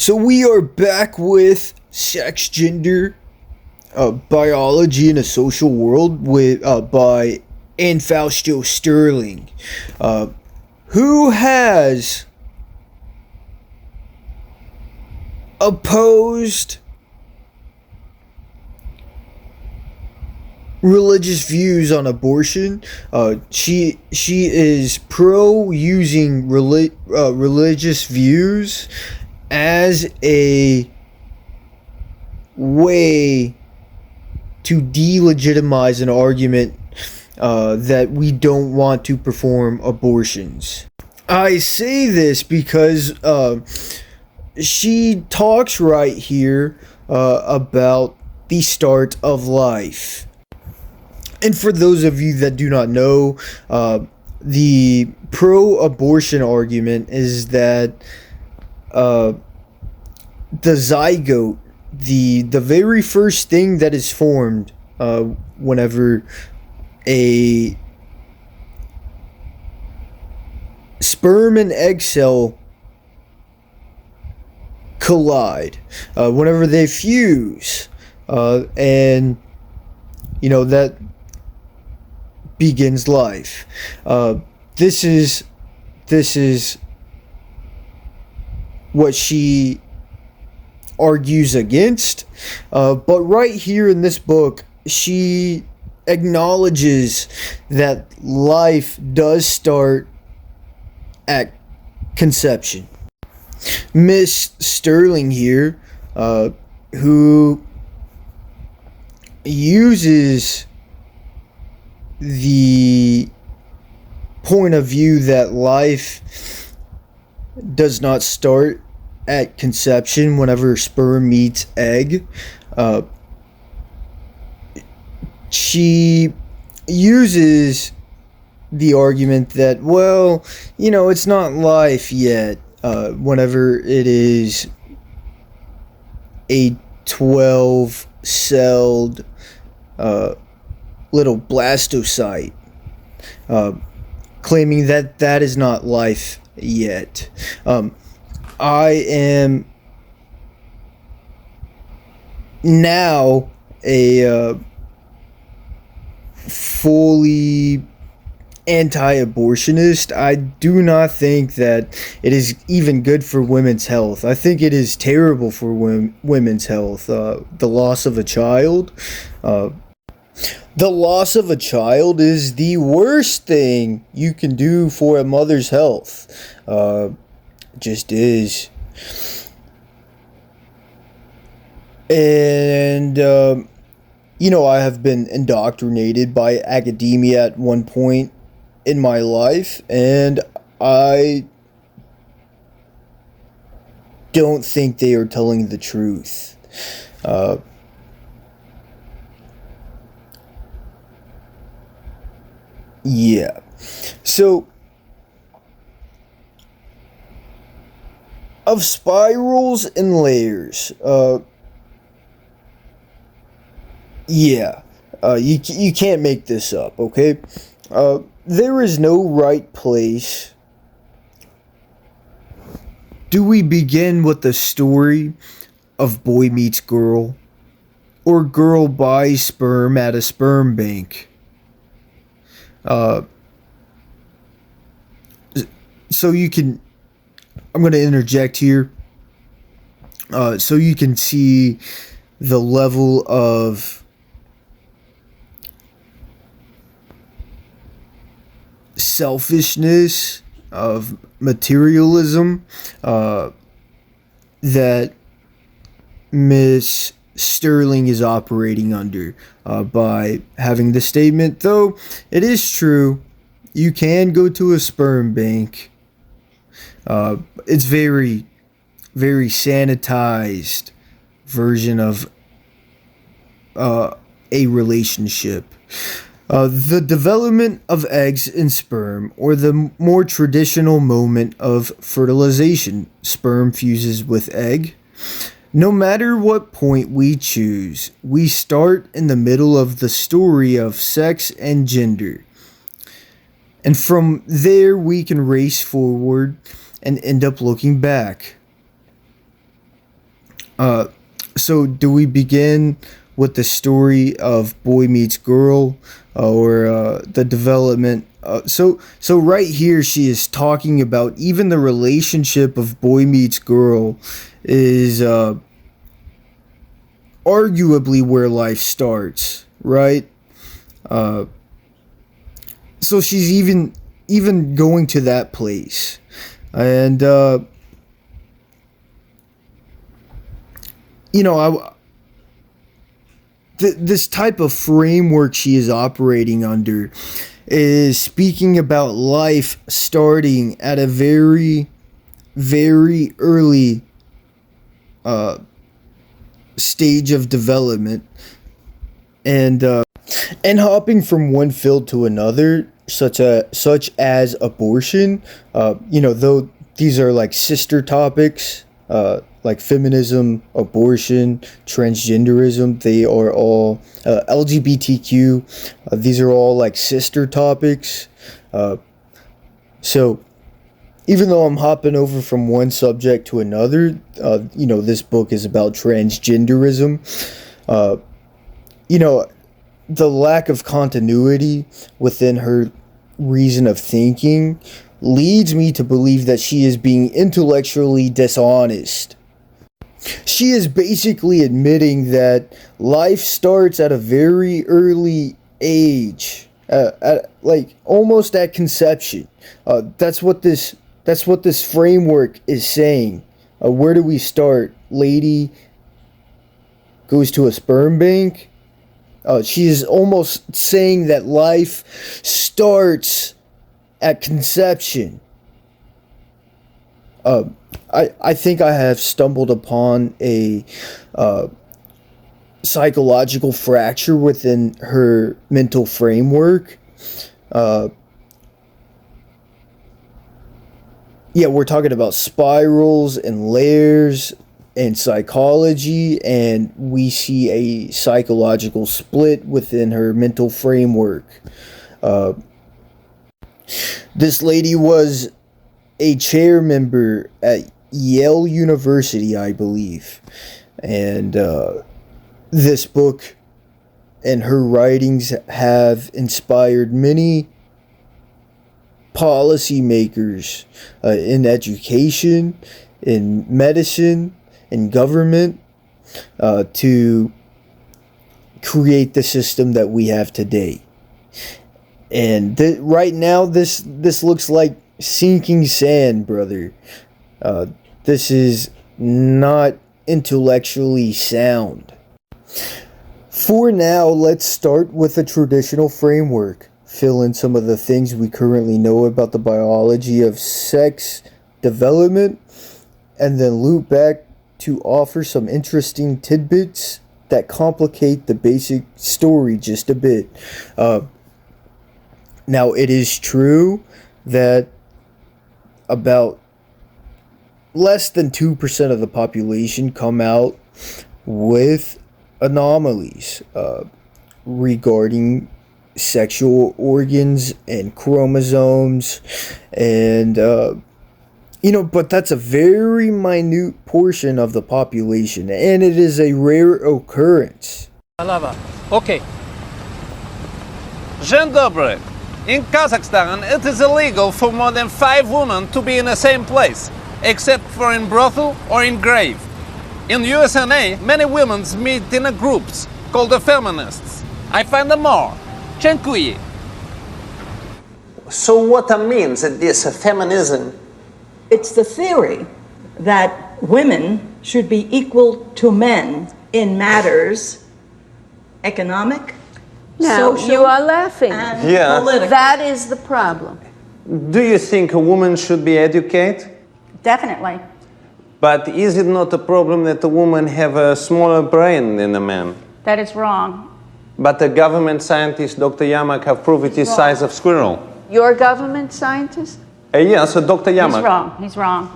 So we are back with sex, gender, biology in a social world with by Anne Fausto-Sterling, who has opposed religious views on abortion. She is pro using religious views as a way to delegitimize an argument that we don't want to perform abortions. I say this because she talks right here about the start of life. And for those of you that do not know, the pro-abortion argument is that the zygote, the very first thing that is formed whenever a sperm and egg cell collide, whenever they fuse, and that begins life. This is what she argues against, but right here in this book, she acknowledges that life does start at conception. Miss Sterling here, who uses the point of view that life does not start at conception whenever sperm meets egg. She uses the argument that, well, it's not life yet whenever it is a 12-celled little blastocyte, claiming that that is not life yet. I am now a fully anti-abortionist. I do not think that it is even good for women's health. I think it is terrible for women's health. The loss of a child. The loss of a child is the worst thing you can do for a mother's health. Just is. And I have been indoctrinated by academia at one point in my life, and I don't think they are telling the truth. Yeah. So, of spirals and layers, you can't make this up, okay? There is no right place. Do we begin with the story of boy meets girl, or girl buys sperm at a sperm bank? So you can, I'm going to interject here, so you can see the level of selfishness, of materialism, that Miss Sterling is operating under by having the statement, though it is true, you can go to a sperm bank. It's very, very sanitized version of a relationship. The development of eggs and sperm, or the more traditional moment of fertilization, sperm fuses with egg. No matter what point we choose, we start in the middle of the story of sex and gender. And from there we can race forward and end up looking back. So do we begin with the story of boy meets girl, or the development? So right here she is talking about even the relationship of boy meets girl is arguably where life starts, right? Uh, so she's even going to that place, and you know, this type of framework she is operating under is speaking about life starting at a very, very early stage of development, and hopping from one field to another, such as abortion. Though these are like sister topics, like feminism, abortion, transgenderism. They are all LGBTQ. These are all like sister topics. So even though I'm hopping over from one subject to another, this book is about transgenderism. You know, the lack of continuity within her reason of thinking leads me to believe that she is being intellectually dishonest. She is basically admitting that life starts at a very early age, like almost at conception. That's what this framework is saying. Where do we start? Lady goes to a sperm bank. She is almost saying that life starts at conception. I think I have stumbled upon a psychological fracture within her mental framework. Yeah, we're talking about spirals and layers and psychology, and we see a psychological split within her mental framework. Uh, this lady was a chair member at Yale University, I believe, and this book and her writings have inspired many policymakers in education, in medicine, in government, to create the system that we have today. And right now, this looks like sinking sand, brother. This is not intellectually sound. For now, let's start with a traditional framework. Fill in some of the things we currently know about the biology of sex development, and then loop back to offer some interesting tidbits that complicate the basic story just a bit. Now, it is true that about less than 2% of the population come out with anomalies regarding sexual organs and chromosomes, and but that's a very minute portion of the population, and it is a rare occurrence. Okay. Dzień dobry. In Kazakhstan, it is illegal for more than 5 women to be in the same place, except for in brothel or in grave. In USA, many women meet in groups called the feminists. I find them more. Dziękuję. So what means this feminism? It's the theory that women should be equal to men in matters economic, Now, social, you are laughing. and Yeah. political. That is the problem. Do you think a woman should be educated? Definitely. But is it not a problem that a woman have a smaller brain than a man? That is wrong. But the government scientist Dr. Yamak have proved it is size of squirrel. Your government scientist? Yes, Dr. Yamak. He's wrong.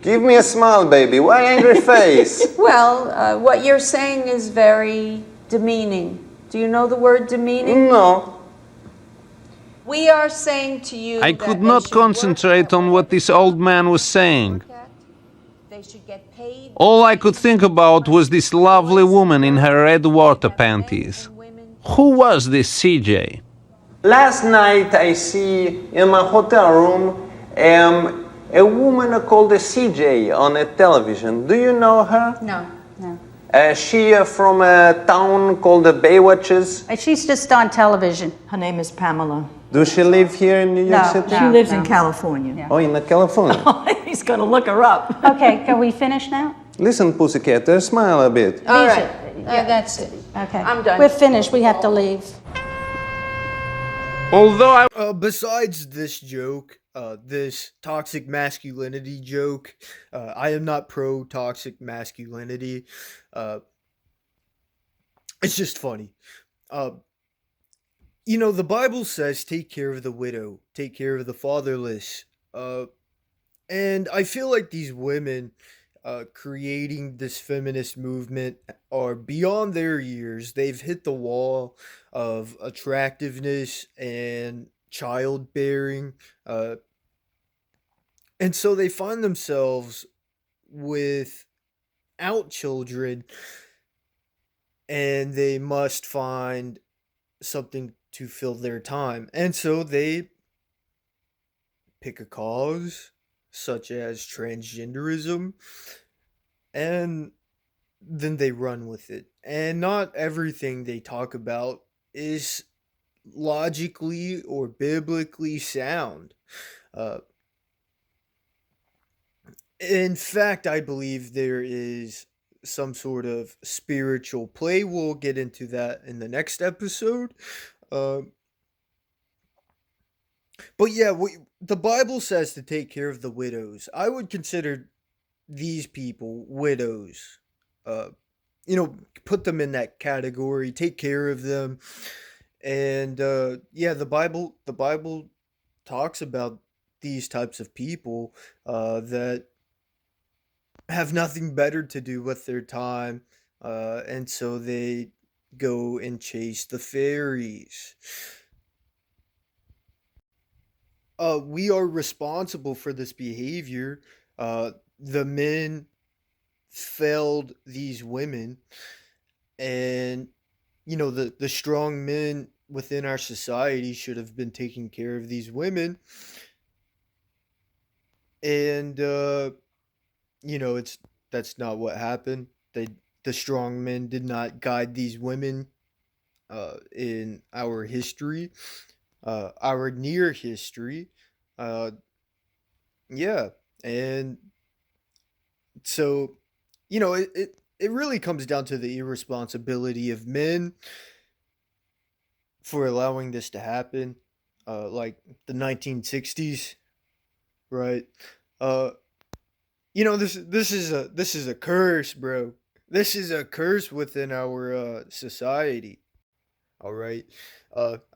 Give me a smile, baby. Why angry face? Well, what you're saying is very demeaning. Do you know the word demeaning? No. We are saying to you I that could they not should work concentrate at on what this old man was saying. They they should get paid. All I could think about was this lovely woman in her red water panties. Who was this CJ? Last night I see in my hotel room a woman called CJ on a television. Do you know her? No, no. She from a town called the Baywatches. She's just on television. Her name is Pamela. Does she live here in New York No, City? She lives in California. Yeah. Oh, in California. He's going to look her up. Okay, can we finish now? Listen, pussycat, smile a bit. All These right. are- That's it. Okay. I'm done. We're finished, we have to leave. Although I Besides this joke, this toxic masculinity joke, I am not pro toxic masculinity. Uh, it's just funny. The Bible says, take care of the widow, take care of the fatherless. And I feel like these women creating this feminist movement are beyond their years. They've hit the wall of attractiveness and childbearing. And so they find themselves without children, and they must find something to fill their time. And so they pick a cause such as transgenderism, and then they run with it. And not everything they talk about is logically or biblically sound. Uh, in fact, I believe there is some sort of spiritual play. We'll get into that in the next episode. Uh, but yeah, the Bible says to take care of the widows. I would consider these people widows. Uh, put them in that category. Take care of them. And yeah, the Bible talks about these types of people that have nothing better to do with their time, and so they go and chase the fairies. We are responsible for this behavior. The men failed these women, and the strong men within our society should have been taking care of these women, and it's that's not what happened. The strong men did not guide these women in our history, our near history. uh yeah, and so it really comes down to the irresponsibility of men for allowing this to happen, like the 1960s, right? uh this is a curse, bro. This is a curse within our society. All right.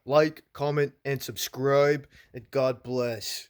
Like, comment, and subscribe, and God bless.